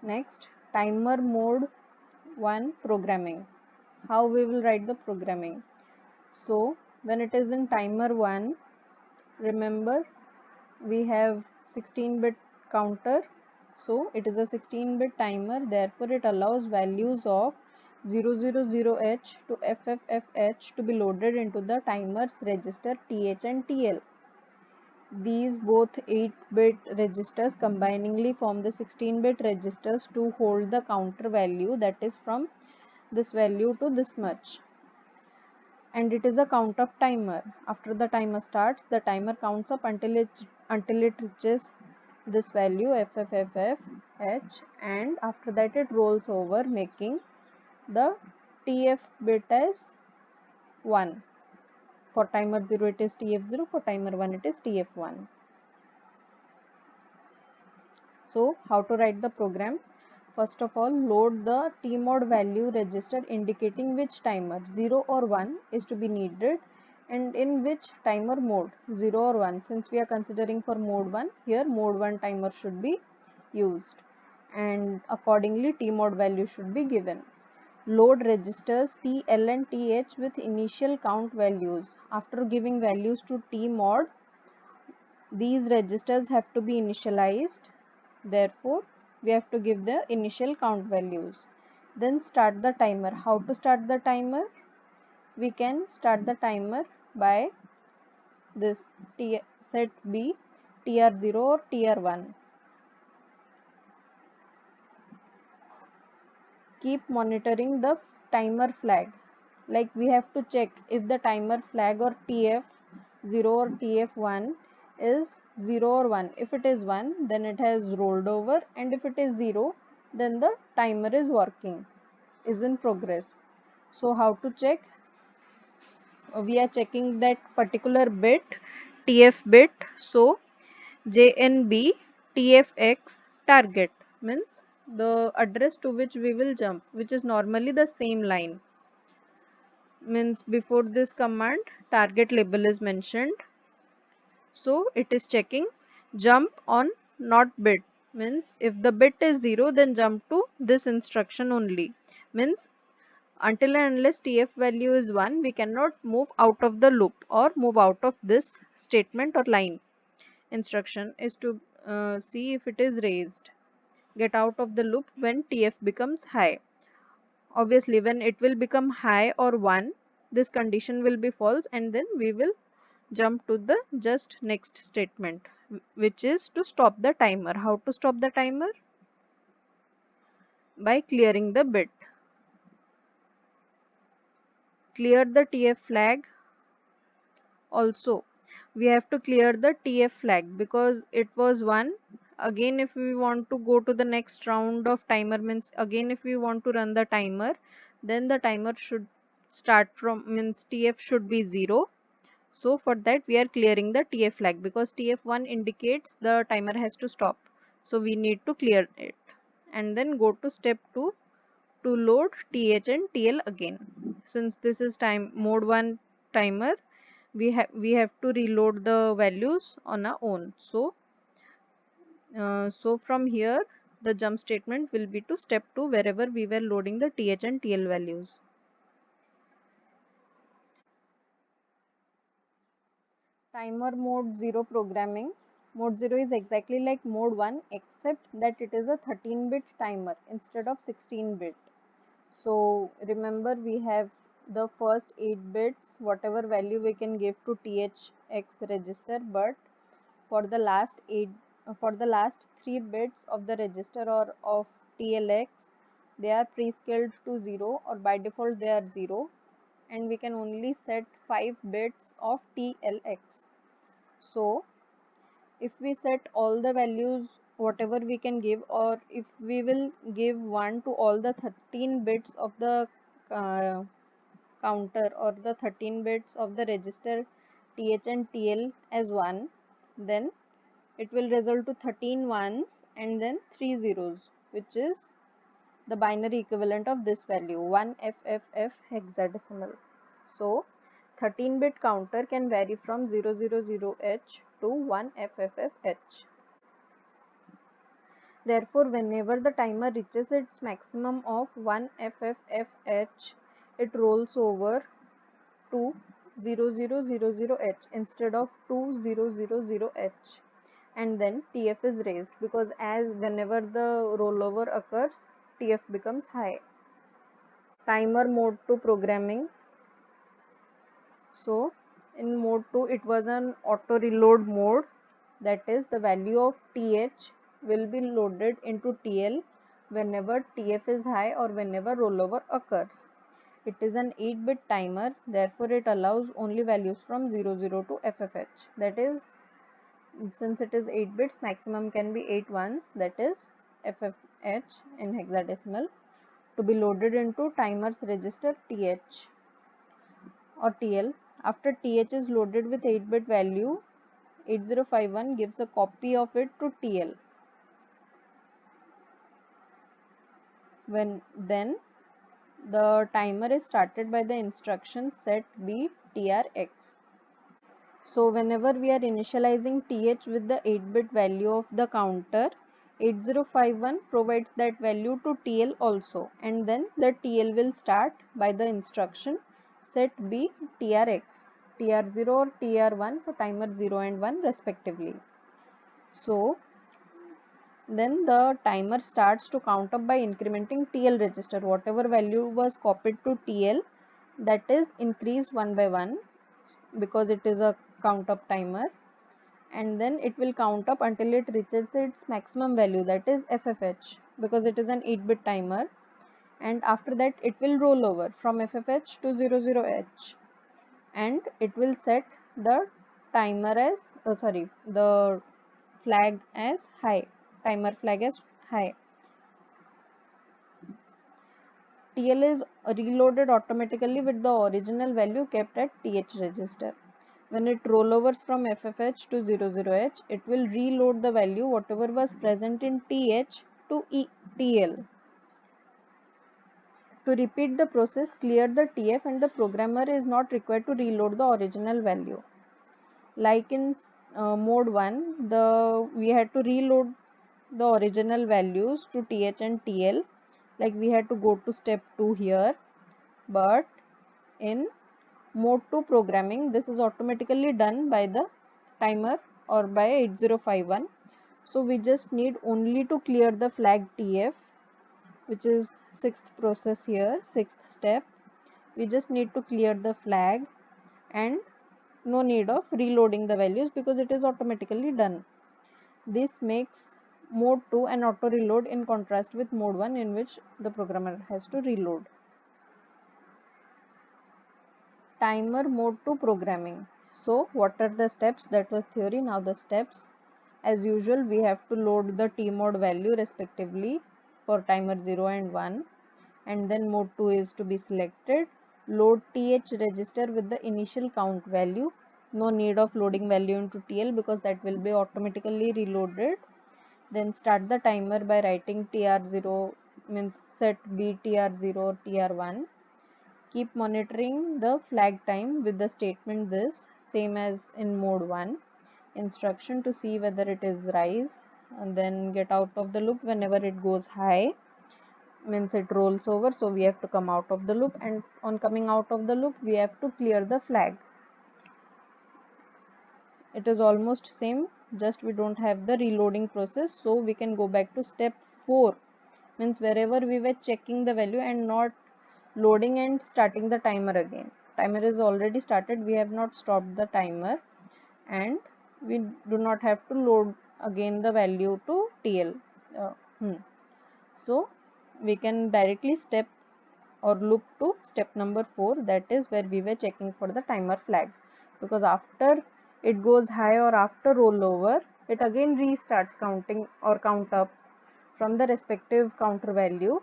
Next, timer mode 1 programming. How we will write the programming? So when it is in timer 1, remember we have 16-bit counter, so it is a 16-bit timer, therefore it allows values of 000H to FFFH to be loaded into the timer's register TH and TL. These both 8-bit registers combiningly form the 16-bit registers to hold the counter value, that is from this value to this much. And it is a count up timer. After the timer starts, the timer counts up until it reaches this value FFFFH, and after that it rolls over, making the TF bit as 1. For timer 0 it is TF0, for timer 1 it is TF1. So how to write the program? First of all, load the tmod value register indicating which timer 0 or 1 is to be needed and in which timer mode 0 or 1. Since we are considering for mode 1, here mode 1 timer should be used and accordingly tmod value should be given. Load registers TL and TH with initial count values. After giving values to tmod, these registers have to be initialized. Therefore, we have to give the initial count values. Then start the timer. How to start the timer? We can start the timer by this set B TR0 or TR1. Keep monitoring the timer flag. Like we have to check if the timer flag or TF0 or TF1 is 0 or 1. If it is 1, then it has rolled over, and if it is 0, then the timer is working, is in progress. So how to check? We are checking that particular bit, TF bit. So JNB TFX target means the address to which we will jump, which is normally the same line. Means before this command target label is mentioned, so it is checking jump on not bit. Means if the bit is 0, then jump to this instruction only. Means until and unless TF value is 1, we cannot move out of the loop or move out of this statement or line. Instruction is to see if it is raised. Get out of the loop when TF becomes high. Obviously, when it will become high or 1, this condition will be false, and then we will jump to the just next statement, which is to stop the timer. How to stop the timer? By clearing the bit. Clear the TF flag. Also, we have to clear the TF flag because it was 1. Again, if we want to go to the next round of timer, means again if we want to run the timer, then the timer should start from, means TF should be 0. So for that we are clearing the TF flag because TF1 indicates the timer has to stop. So we need to clear it and then go to step 2 to load TH and TL again. Since this is time mode 1 timer, we have to reload the values on our own. So from here the jump statement will be to step 2 wherever we were loading the TH and TL values. Timer mode 0 programming. Mode 0 is exactly like mode 1 except that it is a 13-bit timer instead of 16-bit. So remember we have the first 8 bits, whatever value we can give to THX register, but for the last 3 bits of the register or of TLX, they are pre-scaled to 0 or by default they are 0, and we can only set 5 bits of TLX. So if we set all the values whatever we can give, or if we will give 1 to all the 13 bits of the uh, counter or the 13 bits of the register TH and TL as 1, then it will result to 13 ones and then 3 zeros, which is the binary equivalent of this value 1FFF hexadecimal. So 13-bit counter can vary from 000H to 1FFFH. Therefore, whenever the timer reaches its maximum of 1 FFFH, it rolls over to 0000H instead of 2000H, and then TF is raised, because as whenever the rollover occurs, TF becomes high. Timer mode 2 programming. So in mode 2 it was an auto reload mode, that is the value of TH will be loaded into TL whenever TF is high or whenever rollover occurs. It is an 8-bit timer, therefore it allows only values from 00 to FFH. That is, since it is 8 bits, maximum can be 8 ones, that is FFH in hexadecimal, to be loaded into timer's register TH or TL. After TH is loaded with 8-bit value, 8051 gives a copy of it to TL. Then the timer is started by the instruction set B TRX. So whenever we are initializing TH with the 8-bit value of the counter, 8051 provides that value to TL also, and then the TL will start by the instruction set B TRX, TR0 or TR1 for timer 0 and 1 respectively. So then the timer starts to count up by incrementing TL register. Whatever value was copied to TL, that is increased one by one, because it is a count up timer, and then it will count up until it reaches its maximum value, that is FFH, because it is an 8-bit timer, and after that it will roll over from FFH to 00H, and it will set the timer as the flag as high, timer flag as high. TL is reloaded automatically with the original value kept at TH register. When it rollovers from FFH to 00H, it will reload the value whatever was present in TH to TL. To repeat the process, clear the TF, and the programmer is not required to reload the original value. Like in mode 1, we had to reload the original values to TH and TL, like we had to go to step 2 here, but in mode 2 programming, this is automatically done by the timer or by 8051. So we just need only to clear the flag TF, which is 6th process here, 6th step. We just need to clear the flag, and no need of reloading the values because it is automatically done. This makes mode 2 an auto reload in contrast with mode 1, in which the programmer has to reload. Timer mode 2 programming. So what are the steps? That was theory. Now the steps. As usual, we have to load the T mode value respectively for timer 0 and 1, and then mode 2 is to be selected. Load TH register with the initial count value. No need of loading value into TL because that will be automatically reloaded. Then start the timer by writing TR0, means set B TR0 or TR1. Keep monitoring the flag time with the statement this, same as in mode 1. Instruction to see whether it is rise, and then get out of the loop whenever it goes high, means it rolls over, so we have to come out of the loop, and on coming out of the loop we have to clear the flag. It is almost same, just we don't have the reloading process, so we can go back to step 4, means wherever we were checking the value and not loading and starting the timer again. Timer is already started, we have not stopped the timer, and we do not have to load again the value to TL. So we can directly step or loop to step number 4, that is where we were checking for the timer flag, because after it goes high or after rollover, it again restarts counting or count up from the respective counter value,